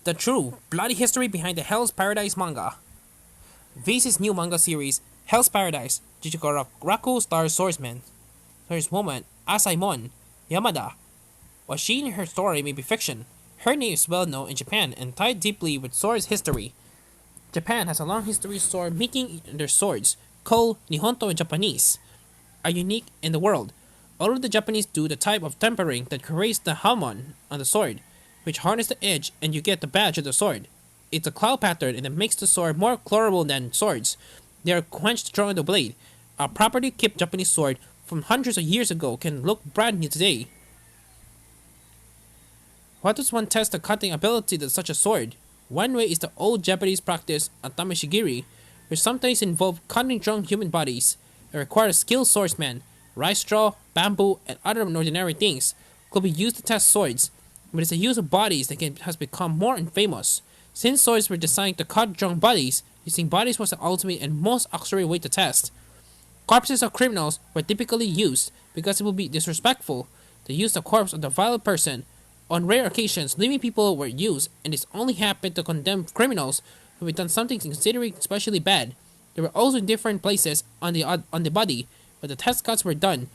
The true, bloody history behind the Hell's Paradise manga. Viz' new manga series, Hell's Paradise, Raku stars swordswoman Asaimon Yamada. While she and her story may be fiction, her name is well known in Japan and tied deeply with swords history. Japan has a long history of sword making their swords, called Nihonto in Japanese, are unique in the world. Although the Japanese do the type of tempering that creates the hamon on the sword, which harness the edge and you get the badge of the sword. It's a cloud pattern and it makes the sword more colorable than swords. They are quenched drawing the blade. A properly kept Japanese sword from hundreds of years ago can look brand new today. What does one test the cutting ability of such a sword? One way is the old Japanese practice of tameshigiri, which sometimes involve cutting strong human bodies. It requires skilled swordsmen. Rice straw, bamboo, and other ordinary things could be used to test swords, but it's the use of bodies that has become more infamous. Since swords were designed to cut strong bodies, using bodies was the ultimate and most accurate way to test. Corpses of criminals were typically used because it would be disrespectful to use the corpse of the violent person. On rare occasions, living people were used, and this only happened to condemn criminals who had done something considered especially bad. There were also different places on the body where the test cuts were done,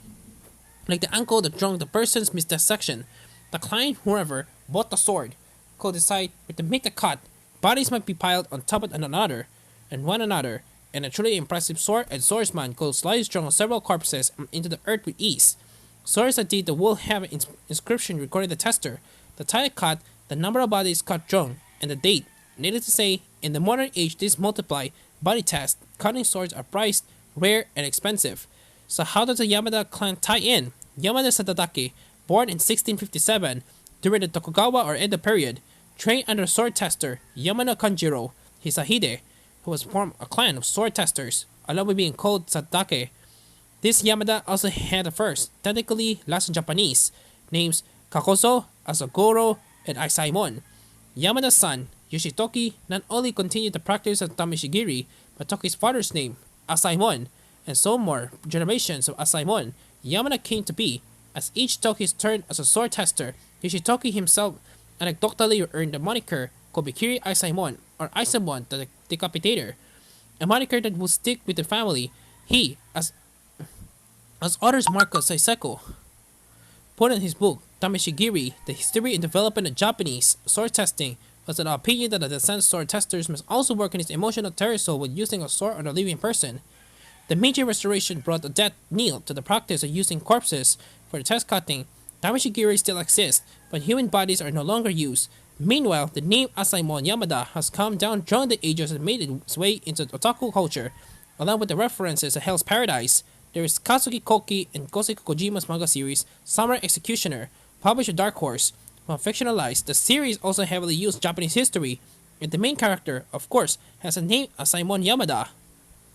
like the ankle that drunk the person's midsection. The client, whoever bought the sword, could decide where to make the cut. Bodies might be piled on top of one another, and a truly impressive sword and swordsman could slice strong several corpses into the earth with ease. Swords that did the will have an inscription recording the tester, the type cut, the number of bodies cut strong, and the date. Needless to say, in the modern age, this multiply body test. Cutting swords are priced, rare, and expensive. So how does the Yamada clan tie in? Yamada Sadadake, born in 1657 during the Tokugawa or Edo period, trained under sword tester Yamano Kanjiro Hisahide, who was formed a clan of sword testers, along with being called Sadake. This Yamada also had the first, technically last in Japanese, names Kakozo, Asagoro, and Aisaimon. Yamada's son, Yoshitoki, not only continued the practice of Tameshigiri, but took his father's name, Asaimon, and so more generations of Asaimon Yamada came to be. As each took his turn as a sword tester, Yoshitoki himself anecdotally earned the moniker Kobikiri Aisaimon, or Aisamon the Decapitator, a moniker that would stick with the family. He, as author Marcos Saiseko put in his book Tameshigiri, The History and Development of Japanese Sword Testing, was an opinion that the descent sword testers must also work on his emotional terrorism when using a sword on a living person. The Meiji Restoration brought a death knell to the practice of using corpses for the test cutting. Tameshigiri still exists, but human bodies are no longer used. Meanwhile, the name Asaimon Yamada has come down during the ages and made its way into otaku culture, along with the references to Hell's Paradise. There is Kazuki Koki and Koseki Kojima's manga series, Samurai Executioner, published by Dark Horse. While fictionalized, the series also heavily used Japanese history, and the main character, of course, has a name Asaimon Yamada.